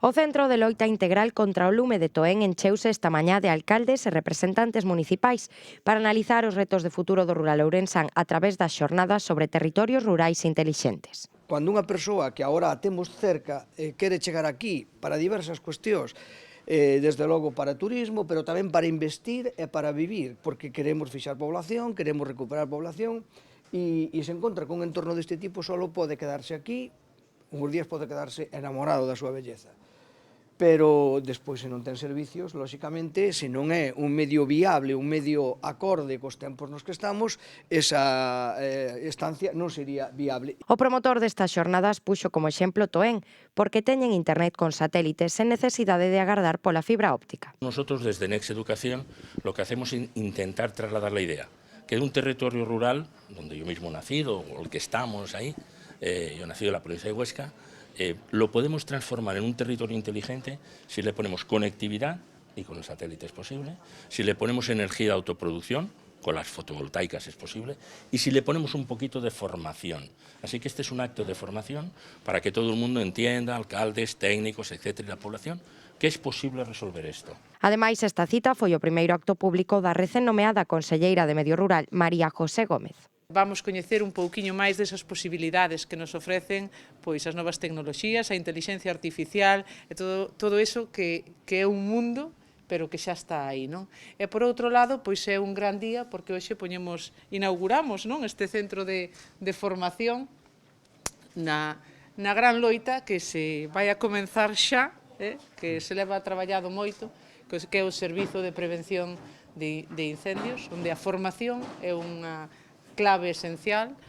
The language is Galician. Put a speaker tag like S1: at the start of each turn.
S1: O Centro de Loita Integral contra o Lume de Toén encheuse esta mañá de alcaldes e representantes municipais para analizar os retos de futuro do rural ourensán a través das xornadas sobre territorios rurais intelixentes.
S2: Cando unha persoa que agora a temos cerca quere chegar aquí para diversas cuestións, desde logo para turismo, pero tamén para investir e para vivir, porque queremos fixar población, queremos recuperar población, e se encontra con un entorno deste tipo, só pode quedarse aquí, uns días pode quedarse enamorado da súa belleza. Pero despois, se non ten servicios, lóxicamente, se non é un medio viable, un medio acorde cos tempos nos que estamos, esa estancia non sería viable.
S1: O promotor destas xornadas puxo como exemplo Toén, porque teñen internet con satélites sen necesidade de agardar pola fibra óptica.
S3: Nosotros desde Next Educación lo que hacemos es intentar trasladar la idea que de un territorio rural, donde yo mismo he nacido, o el que estamos ahí, yo he nacido en la provincia de Huesca, lo podemos transformar en un territorio inteligente si le ponemos conectividad, y con el satélite es posible, si le ponemos energía de autoproducción, con las fotovoltaicas es posible, y si le ponemos un poquito de formación. Así que este es un acto de formación para que todo el mundo entienda, alcaldes, técnicos, etcétera, y la población, que es posible resolver esto.
S1: Ademais, esta cita foi o primeiro acto público da recén nomeada conselleira de Medio Rural, María José Gómez.
S4: Vamos coñecer un pouquiño máis desas posibilidades que nos ofrecen pois as novas tecnoloxías, a inteligencia artificial e todo eso que é un mundo pero que xa está aí, non? E por outro lado, pois é un gran día porque hoxe inauguramos, non, este centro de formación na Gran Loita que se vai a comenzar xa, que se leva traballado moito, que é o Servizo de Prevención de Incendios, onde a formación é unha clave esencial.